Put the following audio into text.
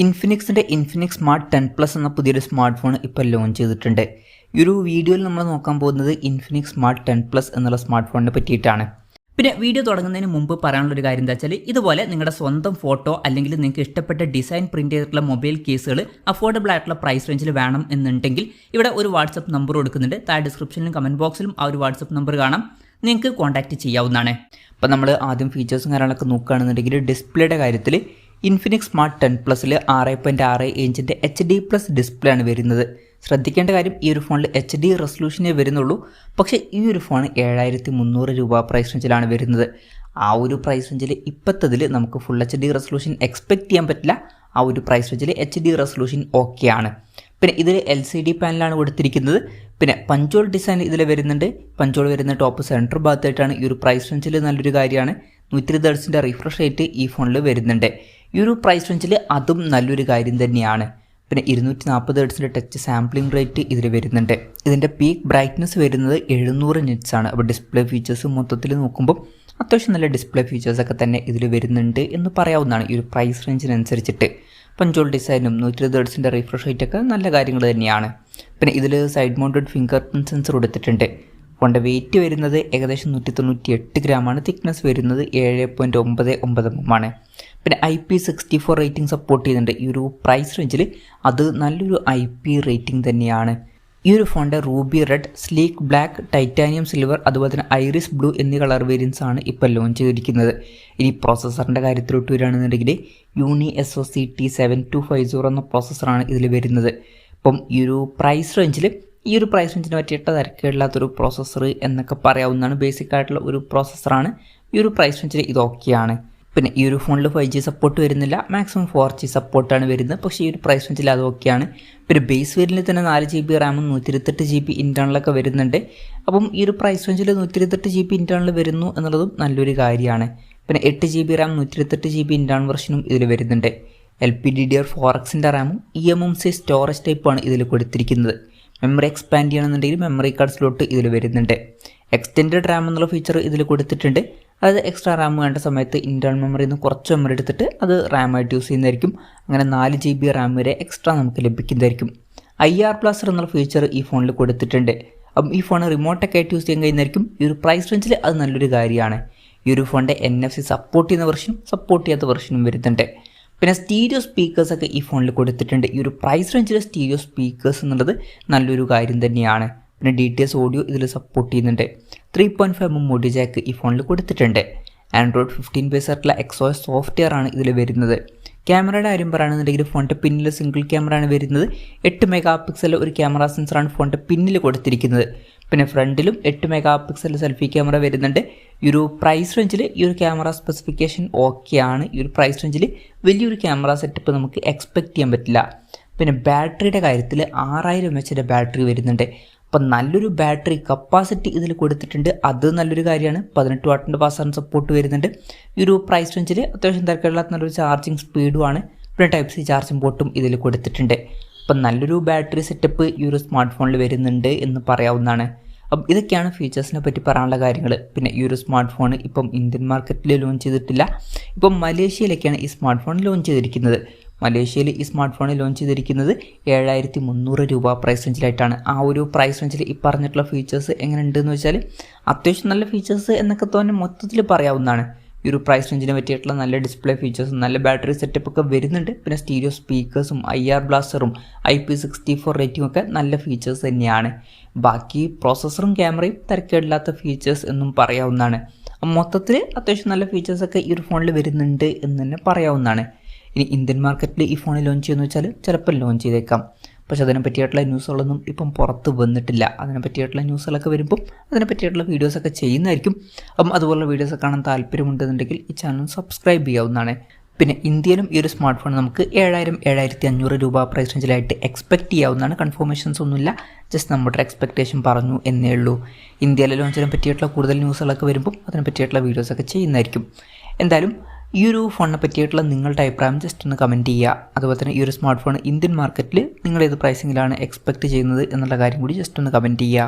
ഇൻഫിനിക്സിൻ്റെ Infinix smart 10+ എന്ന പുതിയൊരു smart phone ഇപ്പോൾ ലോഞ്ച് ചെയ്തിട്ടുണ്ട്. ഈ ഒരു വീഡിയോയിൽ നമ്മൾ നോക്കാൻ പോകുന്നത് ഇൻഫിനിക്സ് സ്മാർട്ട് 10+ എന്നുള്ള സ്മാർട്ട് ഫോണിനെ പറ്റിയിട്ടാണ്. പിന്നെ വീഡിയോ തുടങ്ങുന്നതിന് മുമ്പ് പറയാനുള്ളൊരു കാര്യം എന്താ വെച്ചാൽ, ഇതുപോലെ നിങ്ങളുടെ സ്വന്തം ഫോട്ടോ അല്ലെങ്കിൽ നിങ്ങൾക്ക് ഇഷ്ടപ്പെട്ട ഡിസൈൻ പ്രിന്റ് ചെയ്തിട്ടുള്ള മൊബൈൽ കേസുകൾ അഫോർഡബിൾ ആയിട്ടുള്ള പ്രൈസ് റേഞ്ചിൽ വേണം എന്നുണ്ടെങ്കിൽ ഇവിടെ ഒരു വാട്സപ്പ് നമ്പർ കൊടുക്കുന്നുണ്ട്. താഴെ ഡിസ്ക്രിപ്ഷനിലും കമൻറ്റ് ബോക്സിലും ആ ഒരു വാട്സപ്പ് നമ്പർ കാണാം, നിങ്ങൾക്ക് കോൺടാക്റ്റ് ചെയ്യാവുന്നതാണ്. അപ്പോൾ നമ്മൾ ആദ്യം ഫീച്ചേഴ്സും കാര്യങ്ങളൊക്കെ നോക്കുകയാണെന്നുണ്ടെങ്കിൽ ഡിസ്പ്ലേയുടെ കാര്യത്തിൽ ഇൻഫിനിക്സ് സ്മാർട്ട് 10+ൽ 6.6 ഇഞ്ചിൻ്റെ HD+ ഡിസ്പ്ലേ ആണ് വരുന്നത്. ശ്രദ്ധിക്കേണ്ട കാര്യം, ഈ ഒരു ഫോണിൽ HD റെസൊല്യൂഷനേ വരുന്നുള്ളൂ. പക്ഷേ ഈ ഒരു ഫോൺ 7300 രൂപ പ്രൈസ് റേഞ്ചിലാണ് വരുന്നത്. ആ ഒരു പ്രൈസ് റേഞ്ചിൽ ഇപ്പോഴത്തതിൽ നമുക്ക് ഫുൾ HD റെസൊല്യൂഷൻ എക്സ്പെക്റ്റ് ചെയ്യാൻ പറ്റില്ല. ആ ഒരു പ്രൈസ് റേഞ്ചിൽ HD റെസൊല്യൂഷൻ ഓക്കെയാണ്. പിന്നെ ഇതിൽ LCD പാനലാണ് കൊടുത്തിരിക്കുന്നത്. പിന്നെ പഞ്ചോൾ ഡിസൈൻ ഇതിൽ വരുന്നുണ്ട്. പഞ്ചോൾ വരുന്ന ടോപ്പ് സെൻറ്റർ ഭാഗത്തായിട്ടാണ്. ഈ ഒരു പ്രൈസ് റേഞ്ചിൽ നല്ലൊരു കാര്യമാണ്. 120 ഹെർട്സിൻ്റെ റിഫ്രഷ് റേറ്റ് ഈ ഫോണിൽ വരുന്നുണ്ട്. ഈ ഒരു പ്രൈസ് റേഞ്ചിൽ അതും നല്ലൊരു കാര്യം തന്നെയാണ്. പിന്നെ 240 ഹെർട്സിൻ്റെ ടച്ച് സാമ്പിളിംഗ് റേറ്റ് ഇതിൽ വരുന്നുണ്ട്. ഇതിൻ്റെ പീക്ക് ബ്രൈറ്റ്നസ് വരുന്നത് 700 നിറ്റ്സ് ആണ്. അപ്പോൾ ഡിസ്പ്ലേ ഫീച്ചേഴ്സ് മൊത്തത്തിൽ നോക്കുമ്പോൾ അത്യാവശ്യം നല്ല ഡിസ്പ്ലേ ഫീച്ചേഴ്സൊക്കെ തന്നെ ഇതിൽ വരുന്നുണ്ട് എന്ന് പറയാവുന്നതാണ്. ഈ ഒരു പ്രൈസ് റേഞ്ചിനനുസരിച്ചിട്ട് പഞ്ചോൾ ഡിസൈനും 120 ഹെർട്സിൻ്റെ റിഫ്രഷ് റേറ്റൊക്കെ നല്ല കാര്യങ്ങൾ തന്നെയാണ്. പിന്നെ ഇതിൽ side mounted finger print sensor കൊടുത്തിട്ടുണ്ട്. ഫോണിൻ്റെ വെയിറ്റ് വരുന്നത് ഏകദേശം 198 ഗ്രാമാണ്. തിക്നെസ് വരുന്നത് 7.99 mm ആണ്. പിന്നെ IP64 റേറ്റിംഗ് സപ്പോർട്ട് ചെയ്യുന്നുണ്ട്. ഈ ഒരു പ്രൈസ് റേഞ്ചിൽ അത് നല്ലൊരു IP റേറ്റിംഗ് തന്നെയാണ്. ഈ ഒരു ഫോണിൻ്റെ Ruby red, sleek black, titanium silver, അതുപോലെ തന്നെ ഐറിസ് ബ്ലൂ എന്നീ കളർ വേരിയൻസ് ആണ് ഇപ്പോൾ ലോഞ്ച് ചെയ്തിരിക്കുന്നത്. ഇനി പ്രോസസ്സറിൻ്റെ കാര്യത്തിലോട്ട് വരികയാണെന്നുണ്ടെങ്കിൽ യൂണി SoC T7250 എന്ന പ്രോസസ്സറാണ് ഇതിൽ വരുന്നത്. അപ്പം ഈ ഒരു പ്രൈസ് റേഞ്ചിൽ പറ്റിയിട്ട് തിരക്കേടില്ലാത്തൊരു പ്രോസസ്സർ എന്നൊക്കെ പറയാവുന്നതാണ്. ബേസിക് ആയിട്ടുള്ള ഒരു പ്രോസസ്സറാണ്. ഈ ഒരു പ്രൈസ് റേഞ്ചിൽ ഇത് ഓക്കെയാണ്. പിന്നെ ഈ ഒരു ഫോണിൽ 5G സപ്പോർട്ട് വരുന്നില്ല, മാക്സിമം 4G സപ്പോർട്ടാണ് വരുന്നത്. പക്ഷേ ഈ ഒരു പ്രൈസ് റേഞ്ചിൽ അത് ഓക്കെയാണ്. പിന്നെ ബേസ് വേരിയൻറ്റിൽ തന്നെ 4GB റാമും 128GB ഇൻറ്റേർണലൊക്കെ വരുന്നുണ്ട്. അപ്പം ഈ ഒരു പ്രൈസ് റേഞ്ചിൽ 128GB ഇൻറ്റേർണൽ വരുന്നു എന്നുള്ളതും നല്ലൊരു കാര്യമാണ്. പിന്നെ 8GB റാം 128GB ഇൻറ്റേർണൽ വെർഷനും ഇതിൽ വരുന്നുണ്ട്. LPDDR4Xൻ്റെ റാമും eMMC സ്റ്റോറേജ് ടൈപ്പാണ് ഇതിൽ കൊടുത്തിരിക്കുന്നത്. മെമ്മറി എക്സ്പാൻഡ് ചെയ്യണമെന്നുണ്ടെങ്കിൽ മെമ്മറി കാർഡ് സ്ലോട്ട് ഇതിൽ വരുന്നുണ്ട്. എക്സ്റ്റെൻഡഡ് റാം എന്നുള്ള ഫീച്ചർ ഇതിൽ കൊടുത്തിട്ടുണ്ട്. അതായത് എക്സ്ട്രാ റാം വേണ്ട സമയത്ത് ഇൻറ്റേർണൽ മെമ്മറിയിൽ നിന്ന് കുറച്ച് മെമ്മറി എടുത്തിട്ട് അത് റാമായിട്ട് യൂസ് ചെയ്യുന്നതായിരിക്കും. അങ്ങനെ 4GB റാം വരെ എക്സ്ട്രാ നമുക്ക് ലഭിക്കുന്നതായിരിക്കും. IR ബ്ലാസ്റ്റർ എന്നുള്ള ഫീച്ചർ ഈ ഫോണിൽ കൊടുത്തിട്ടുണ്ട്. അപ്പം ഈ ഫോൺ റിമോട്ടൊക്കെ ആയിട്ട് യൂസ് ചെയ്യാൻ കഴിയുന്നതായിരിക്കും. ഈ ഒരു പ്രൈസ് റേഞ്ചിൽ അത് നല്ലൊരു കാര്യമാണ്. ഈ ഒരു ഫോണിൻ്റെ NFC സപ്പോർട്ട് ചെയ്യുന്ന വെർഷനും സപ്പോർട്ട് ചെയ്യാത്ത വെർഷനും വരുന്നുണ്ട്. പിന്നെ സ്റ്റീരിയോ സ്പീക്കേഴ്സൊക്കെ ഈ ഫോണിൽ കൊടുത്തിട്ടുണ്ട്. ഈ ഒരു പ്രൈസ് റേഞ്ചിൽ സ്റ്റീരിയോ സ്പീക്കേഴ്സ് എന്നുള്ളത് നല്ലൊരു കാര്യം തന്നെയാണ്. പിന്നെ DTS ഓഡിയോ ഇതിൽ സപ്പോർട്ട് ചെയ്യുന്നുണ്ട്. 3.5mm ഓഡിയോ ജാക്ക് ഈ ഫോണിൽ കൊടുത്തിട്ടുണ്ട്. Android 15 ബേസ് ആയിട്ടുള്ള XOS സോഫ്റ്റ്വെയർ ആണ് ഇതിൽ വരുന്നത്. ക്യാമറയുടെ കാര്യം പറയുകയാണെന്നുണ്ടെങ്കിൽ ഫോണിൻ്റെ പിന്നിൽ സിംഗിൾ ക്യാമറ ആണ് വരുന്നത്. 8 MP ഒരു ക്യാമറ സെൻസറാണ് ഫോണിൻ്റെ പിന്നിൽ കൊടുത്തിരിക്കുന്നത്. പിന്നെ ഫ്രണ്ടിലും 8 MP സെൽഫി ക്യാമറ വരുന്നുണ്ട്. ഈ ഒരു പ്രൈസ് റേഞ്ചിൽ ഈ ഒരു ക്യാമറ സ്പെസിഫിക്കേഷൻ ഓക്കെയാണ്. ഈ ഒരു പ്രൈസ് റേഞ്ചിൽ വലിയൊരു ക്യാമറ സെറ്റപ്പ് നമുക്ക് എക്സ്പെക്റ്റ് ചെയ്യാൻ പറ്റില്ല. പിന്നെ ബാറ്ററിയുടെ കാര്യത്തിൽ 6000 mAh ബാറ്ററി വരുന്നുണ്ട്. അപ്പം നല്ലൊരു ബാറ്ററി കപ്പാസിറ്റി ഇതിൽ കൊടുത്തിട്ടുണ്ട്. അത് നല്ലൊരു കാര്യമാണ്. 18 വാട്ടിൻ്റെ ഫാസ്റ്റ് സപ്പോർട്ട് വരുന്നുണ്ട്. ഈ ഒരു പ്രൈസ് റേഞ്ചിൽ അത്യാവശ്യം തിരക്കുകളില്ലാത്ത നല്ലൊരു ചാർജിങ് സ്പീഡുമാണ്. പിന്നെ Type-C ചാർജിങ് പോർട്ടും ഇതിൽ കൊടുത്തിട്ടുണ്ട്. അപ്പം നല്ലൊരു ബാറ്ററി സെറ്റപ്പ് ഈ ഒരു സ്മാർട്ട് ഫോണിൽ വരുന്നുണ്ട് എന്ന് പറയാവുന്നതാണ്. അപ്പം ഇതൊക്കെയാണ് ഫീച്ചേഴ്സിനെ പറ്റി പറയാനുള്ള കാര്യങ്ങൾ. പിന്നെ ഈ ഒരു സ്മാർട്ട് ഫോൺ ഇപ്പം ഇന്ത്യൻ മാർക്കറ്റിൽ ലോഞ്ച് ചെയ്തിട്ടില്ല. ഇപ്പം മലേഷ്യയിലേക്കാണ് ഈ സ്മാർട്ട് ഫോൺ ലോഞ്ച് ചെയ്തിരിക്കുന്നത്. മലേഷ്യയിൽ ഈ സ്മാർട്ട് ഫോൺ ലോഞ്ച് ചെയ്തിരിക്കുന്നത് 7300 രൂപ പ്രൈസ് റേഞ്ചിലായിട്ടാണ്. ആ ഒരു പ്രൈസ് റേഞ്ചിൽ ഈ പറഞ്ഞിട്ടുള്ള ഫീച്ചേഴ്സ് എങ്ങനെ ഉണ്ടെന്ന് വെച്ചാൽ അത്യാവശ്യം നല്ല ഫീച്ചേഴ്സ് എന്നൊക്കെ തന്നെ മൊത്തത്തിൽ പറയാവുന്നതാണ്. ഈ ഒരു പ്രൈസ് റേഞ്ചിനെ പറ്റിയിട്ടുള്ള നല്ല ഡിസ്പ്ലേ ഫീച്ചേഴ്സും നല്ല ബാറ്ററി സെറ്റപ്പ് ഒക്കെ വരുന്നുണ്ട്. പിന്നെ സ്റ്റീരിയോ സ്പീക്കേഴ്സും IR ബ്ലാസ്റ്ററും IP64 റേറ്റിംഗ് ഒക്കെ നല്ല ഫീച്ചേഴ്സ് തന്നെയാണ്. ബാക്കി പ്രോസസ്സറും ക്യാമറയും തിരക്കേടില്ലാത്ത ഫീച്ചേഴ്സ് എന്നും പറയാവുന്നതാണ്. മൊത്തത്തിൽ അത്യാവശ്യം നല്ല ഫീച്ചേഴ്സൊക്കെ ഈ ഒരു ഫോണിൽ വരുന്നുണ്ട് എന്ന് തന്നെ പറയാവുന്നതാണ്. ഇനി ഇന്ത്യൻ മാർക്കറ്റിൽ ഈ ഫോൺ ലോഞ്ച് ചെയ്യുമെന്ന് വെച്ചാൽ ചിലപ്പോൾ ലോഞ്ച് ചെയ്തേക്കാം. പക്ഷേ അതിനെ പറ്റിയിട്ടുള്ള ന്യൂസുകളൊന്നും ഇപ്പം പുറത്ത് വന്നിട്ടില്ല. അതിനെ പറ്റിയിട്ടുള്ള ന്യൂസുകളൊക്കെ വരുമ്പം അതിനെ പറ്റിയിട്ടുള്ള വീഡിയോസൊക്കെ ചെയ്യുന്നതായിരിക്കും. അപ്പം അതുപോലുള്ള വീഡിയോസ് കാണാൻ താല്പര്യമുണ്ടെന്നുണ്ടെങ്കിൽ ഈ ചാനൽ സബ്സ്ക്രൈബ് ചെയ്യാവുന്നതാണ്. പിന്നെ ഇന്ത്യയിലും ഈ ഒരു സ്മാർട്ട് ഫോൺ നമുക്ക് 7000-7500 രൂപ പ്രൈസ് റേഞ്ചിലായിട്ട് എക്സ്പെക്റ്റ് ചെയ്യാവുന്നതാണ്. കൺഫർമേഷൻസ് ഒന്നുമില്ല, ജസ്റ്റ് നമ്മുടെ എക്സ്പെക്റ്റേഷൻ പറഞ്ഞു എന്നേ ഉള്ളൂ. ഇന്ത്യയിലെ ലോഞ്ചിനെ പറ്റിയിട്ടുള്ള കൂടുതൽ ന്യൂസുകളൊക്കെ വരുമ്പം അതിനെ പറ്റിയിട്ടുള്ള വീഡിയോസൊക്കെ ചെയ്യുന്നതായിരിക്കും. എന്തായാലും ഈ ഒരു ഫോണിനെ പറ്റിയിട്ടുള്ള നിങ്ങളുടെ അഭിപ്രായം ജസ്റ്റ് ഒന്ന് കമൻറ്റ് ചെയ്യുക. അതുപോലെ തന്നെ ഈ ഒരു സ്മാർട്ട് ഫോൺ ഇന്ത്യൻ മാർക്കറ്റിൽ നിങ്ങൾ ഏത് പ്രൈസിങ്ങിലാണ് എക്സ്പെക്റ്റ് ചെയ്യുന്നത് എന്നുള്ള കാര്യം കൂടി ജസ്റ്റ് ഒന്ന് കമൻറ്റ് ചെയ്യുക.